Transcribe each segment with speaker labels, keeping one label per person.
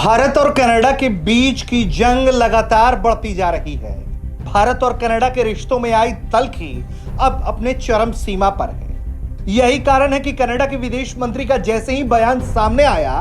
Speaker 1: भारत और कनाडा के बीच की जंग लगातार बढ़ती जा रही है। भारत और कनाडा के रिश्तों में आई तल्खी अब अपने चरम सीमा पर है। यही कारण है कि कनाडा के विदेश मंत्री का जैसे ही बयान सामने आया,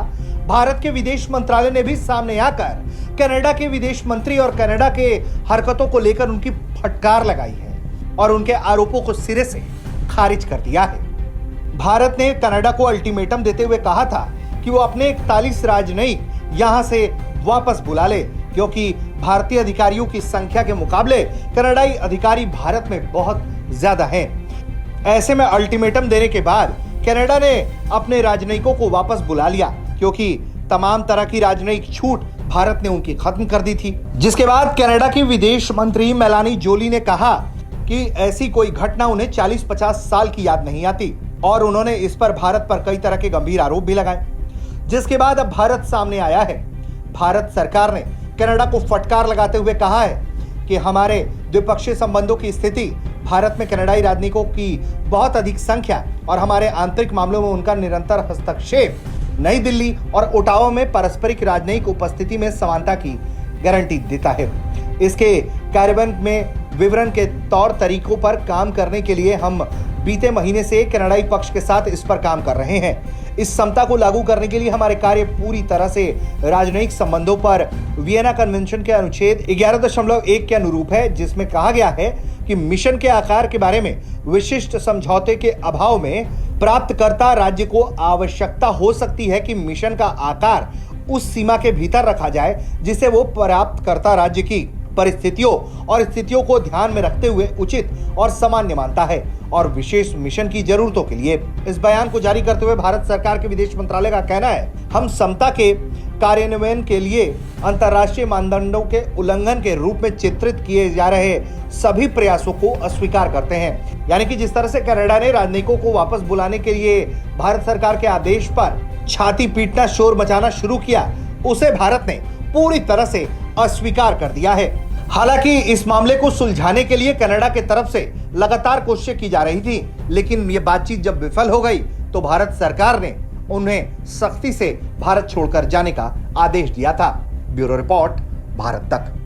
Speaker 1: भारत के विदेश मंत्रालय ने भी सामने आकर कनाडा के विदेश मंत्री और कनाडा के हरकतों को लेकर उनकी फटकार लगाई है और उनके आरोपों को सिरे से खारिज कर दिया है। भारत ने कनाडा को अल्टीमेटम देते हुए कहा था कि वो अपने 41 राजनयिक यहां से वापस बुला ले, क्योंकि भारतीय अधिकारियों की संख्या के मुकाबले कनाडाई अधिकारी भारत में बहुत ज्यादा हैं। ऐसे में अल्टीमेटम देने के बाद कनाडा ने अपने राजनयिकों को वापस बुला लिया, क्योंकि तमाम तरह की राजनयिक छूट भारत ने उनकी खत्म कर दी थी। जिसके बाद कनाडा की विदेश मंत्री मेलानी जोली ने कहा कि ऐसी कोई घटना उन्हें 40-50 साल की याद नहीं आती और उन्होंने इस पर भारत पर कई तरह के गंभीर आरोप भी लगाए। जिसके बाद अब भारत सामने आया है। भारत सरकार ने कनाडा को फटकार लगाते हुए कहा है कि हमारे द्विपक्षीय संबंधों की स्थिति, भारत में कनाडाई राजनयिकों की बहुत अधिक संख्या और हमारे आंतरिक मामलों में उनका निरंतर हस्तक्षेप नई दिल्ली और ओटावा में पारस्परिक राजनयिक उपस्थिति में समानता की गारंटी देता है। इसके कार्यान्वयन में विवरण के तौर तरीकों पर काम करने के लिए हम बीते महीने से कनाडाई पक्ष के साथ इस पर काम कर रहे हैं। इस समता को लागू करने के लिए हमारे कार्य पूरी तरह से राजनयिक संबंधों पर वियना कन्वेंशन के अनुच्छेद 11.1 के अनुरूप है, जिसमें कहा गया है कि मिशन के आकार के बारे में विशिष्ट समझौते के अभाव में प्राप्तकर्ता राज्य को आवश्यकता हो सकती है कि मिशन का आकार उस सीमा के भीतर रखा जाए जिसे वो प्राप्तकर्ता राज्य की परिस्थितियों और स्थितियों को ध्यान में रखते हुए उचित और सामान्य मानता है और विशेष मिशन की जरूरतों के लिए। इस बयान को जारी करते हुए भारत सरकार के विदेश मंत्रालय का कहना है, हम समता के कार्यान्वयन के लिए अंतर्राष्ट्रीय मानदंडों के उल्लंघन के रूप में चित्रित किए जा रहे सभी प्रयासों को अस्वीकार करते हैं। यानी कि जिस तरह से कनाडा ने राजनयिकों को वापस बुलाने के लिए भारत सरकार के आदेश पर छाती पीटना, शोर मचाना शुरू किया, उसे भारत ने पूरी तरह से अस्वीकार कर दिया है। हालांकि इस मामले को सुलझाने के लिए कनाडा के तरफ से लगातार कोशिशें की जा रही थी, लेकिन ये बातचीत जब विफल हो गई तो भारत सरकार ने उन्हें सख्ती से भारत छोड़कर जाने का आदेश दिया था। ब्यूरो रिपोर्ट, भारत तक।